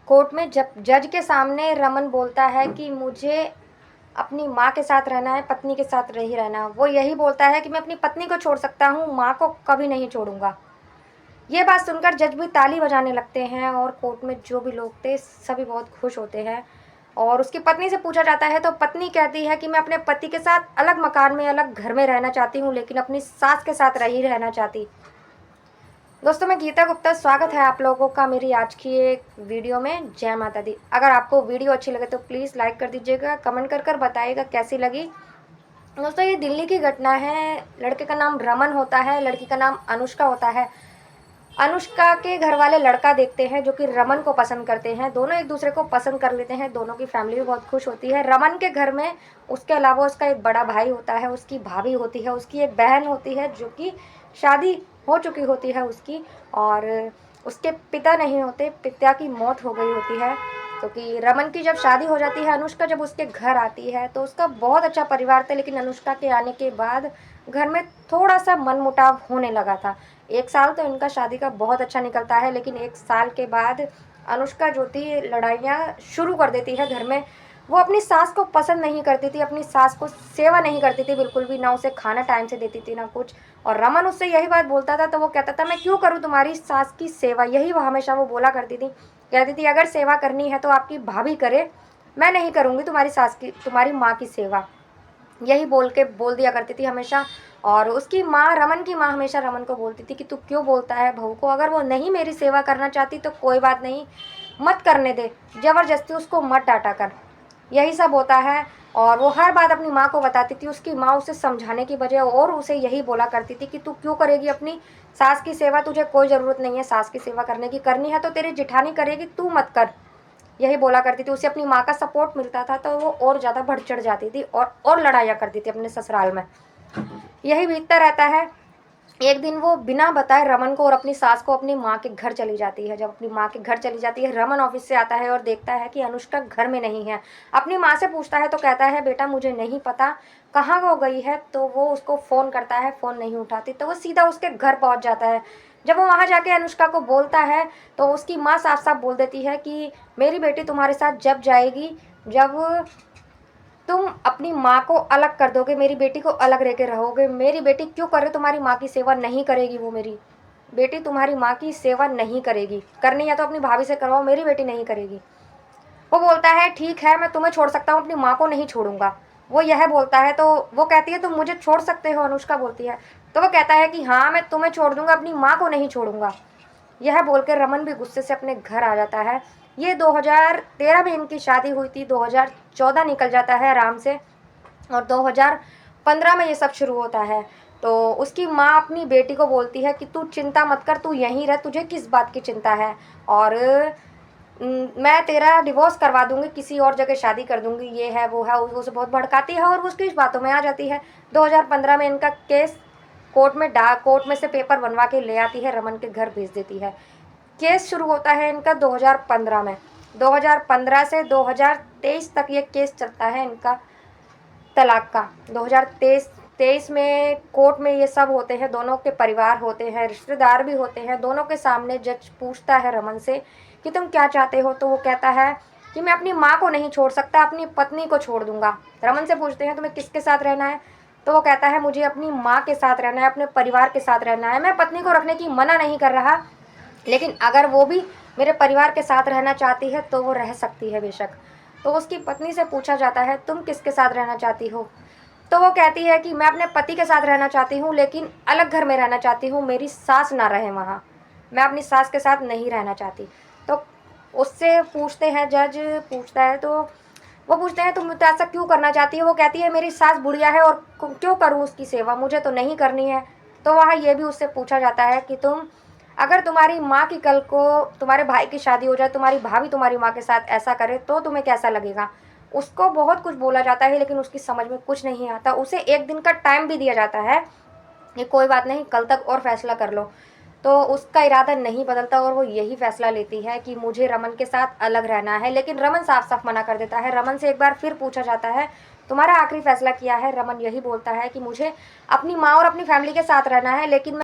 Court में जब जज के सामने रमन बोलता है कि मुझे अपनी माँ के साथ रहना है, पत्नी के साथ नहीं रहना। वो यही बोलता है कि मैं अपनी पत्नी को छोड़ सकता हूँ, माँ को कभी नहीं छोड़ूंगा। ये बात सुनकर जज भी ताली बजाने लगते हैं और कोर्ट में जो भी लोग थे सभी बहुत खुश होते हैं। और उसकी पत्नी से पूछा जाता है तो पत्नी कहती है कि मैं अपने पति के साथ अलग मकान में, अलग घर में रहना चाहती हूँ, लेकिन अपनी सास के साथ नहीं रहना चाहती। दोस्तों, मैं गीता गुप्ता, स्वागत है आप लोगों का मेरी आज की एक वीडियो में। जय माता दी। अगर आपको वीडियो अच्छी लगे तो प्लीज़ लाइक कर दीजिएगा, कमेंट कर कर बताइएगा कैसी लगी। दोस्तों, ये दिल्ली की घटना है। लड़के का नाम रमन होता है, लड़की का नाम अनुष्का होता है। अनुष्का के घर वाले लड़का देखते हैं जो कि रमन को पसंद करते हैं। दोनों एक दूसरे को पसंद कर लेते हैं, दोनों की फैमिली भी बहुत खुश होती है। रमन के घर में उसके अलावा उसका एक बड़ा भाई होता है, उसकी भाभी होती है, उसकी एक बहन होती है जो कि शादी हो चुकी होती है उसकी, और उसके पिता नहीं होते, पिता की मौत हो गई होती है। क्योंकि रमन की जब शादी हो जाती है, अनुष्का जब उसके घर आती है तो उसका बहुत अच्छा परिवार था, लेकिन अनुष्का के आने के बाद घर में थोड़ा सा मनमुटाव होने लगा था। 1 साल तो इनका शादी का बहुत अच्छा निकलता है, लेकिन 1 साल के बाद अनुष्का जो थी लड़ाइयाँ शुरू कर देती है घर में। वो अपनी सास को पसंद नहीं करती थी, अपनी सास को सेवा नहीं करती थी बिल्कुल भी, ना उसे खाना टाइम से देती थी ना कुछ। और रमन उससे यही बात बोलता था तो वो कहता था मैं क्यों करूँ तुम्हारी सास की सेवा। यही वो हमेशा वो बोला करती थी, कहती थी अगर सेवा करनी है तो आपकी भाभी करे, मैं नहीं करूँगी तुम्हारी सास की, तुम्हारी माँ की सेवा। यही बोल दिया करती थी हमेशा। और उसकी माँ, रमन की माँ, हमेशा रमन को बोलती थी कि तू क्यों बोलता है बहू को, अगर वो नहीं मेरी सेवा करना चाहती तो कोई बात नहीं, मत करने दे, ज़बरदस्ती उसको मत डांटा कर। यही सब होता है। और वो हर बात अपनी माँ को बताती थी। उसकी माँ उसे समझाने की बजाय और उसे यही बोला करती थी कि तू क्यों करेगी अपनी सास की सेवा, तुझे कोई ज़रूरत नहीं है सास की सेवा करने की, करनी है तो तेरी जिठानी करेगी, तू मत कर। यही बोला करती थी। उसे अपनी माँ का सपोर्ट मिलता था तो वो और ज़्यादा बढ़ चढ़ जाती थी और लड़ाइयाँ करती थी अपने ससुराल में। यही बीतता रहता है। एक दिन वो बिना बताए रमन को और अपनी सास को अपनी माँ के घर चली जाती है। जब अपनी माँ के घर चली जाती है, रमन ऑफिस से आता है और देखता है कि अनुष्का घर में नहीं है। अपनी माँ से पूछता है तो कहता है बेटा मुझे नहीं पता कहाँ वो गई है। तो वो उसको फ़ोन करता है, फ़ोन नहीं उठाती तो वो सीधा उसके घर पहुँच जाता है। जब वो वहाँ जाके अनुष्का को बोलता है तो उसकी माँ साफ साफ बोल देती है कि मेरी बेटी तुम्हारे साथ जब जाएगी जब तुम अपनी माँ को अलग कर दोगे, मेरी बेटी को अलग रह के रहोगे। मेरी बेटी क्यों करे, तुम्हारी माँ की सेवा नहीं करेगी, वो मेरी बेटी तुम्हारी माँ की सेवा नहीं करेगी, करनी है तो अपनी भाभी से करवाओ, मेरी बेटी नहीं करेगी। वो बोलता है ठीक है मैं तुम्हें छोड़ सकता हूँ, अपनी माँ को नहीं छोड़ूंगा। वो यह बोलता है तो वो कहती है तुम मुझे छोड़ सकते हो, अनुष्का बोलती है। तो वो कहता है कि हाँ मैं तुम्हें छोड़ दूंगा, अपनी माँ को नहीं छोड़ूंगा। यह बोलकर रमन भी गुस्से से अपने घर आ जाता है। ये 2013 में इनकी शादी हुई थी, 2014 निकल जाता है आराम से, और 2015 में ये सब शुरू होता है। तो उसकी माँ अपनी बेटी को बोलती है कि तू चिंता मत कर, तू यहीं रह, तुझे किस बात की चिंता है, और मैं तेरा डिवोर्स करवा दूंगी, किसी और जगह शादी कर दूंगी, ये है वो है। वो उसे बहुत भड़काती है और वो उसकी इस बातों में आ जाती है। 2015 में इनका केस कोर्ट में से पेपर बनवा के ले आती है, रमन के घर भेज देती है। केस शुरू होता है इनका 2015 में। 2015 से 2023 तक ये केस चलता है इनका तलाक का। 2023 में कोर्ट में ये सब होते हैं, दोनों के परिवार होते हैं, रिश्तेदार भी होते हैं। दोनों के सामने जज पूछता है रमन से कि तुम क्या चाहते हो। तो वो कहता है कि मैं अपनी माँ को नहीं छोड़ सकता, अपनी पत्नी को छोड़ दूंगा। रमन से पूछते हैं तुम्हें किसके साथ रहना है। तो वो कहता है मुझे अपनी माँ के साथ रहना है, अपने परिवार के साथ रहना है। मैं पत्नी को रखने की मना नहीं कर रहा, लेकिन अगर वो भी मेरे परिवार के साथ रहना चाहती है तो वो रह सकती है बेशक। तो उसकी पत्नी से पूछा जाता है तुम किसके साथ रहना चाहती हो। तो वो कहती है कि मैं अपने पति के साथ रहना चाहती हूँ, लेकिन अलग घर में रहना चाहती हूँ, मेरी सास ना रहे वहाँ, मैं अपनी सास के साथ नहीं रहना चाहती। तो उससे पूछते हैं, जज पूछता है तो वो पूछते हैं तुम तो ऐसा क्यों करना चाहती है। वो कहती है मेरी सास बुढ़िया है और क्यों करूँ उसकी सेवा, मुझे तो नहीं करनी है। तो वहाँ ये भी उससे पूछा जाता है कि तुम, अगर तुम्हारी माँ की कल को तुम्हारे भाई की शादी हो जाए, तुम्हारी भाभी तुम्हारी माँ के साथ ऐसा करे तो तुम्हें कैसा लगेगा। उसको बहुत कुछ बोला जाता है लेकिन उसकी समझ में कुछ नहीं आता। उसे 1 दिन का टाइम भी दिया जाता है कि कोई बात नहीं, कल तक और फैसला कर लो। तो उसका इरादा नहीं बदलता और वो यही फैसला लेती है कि मुझे रमन के साथ अलग रहना है। लेकिन रमन साफ साफ मना कर देता है। रमन से एक बार फिर पूछा जाता है तुम्हारा आखिरी फैसला क्या है। रमन यही बोलता है कि मुझे अपनी माँ और अपनी फैमिली के साथ रहना है, लेकिन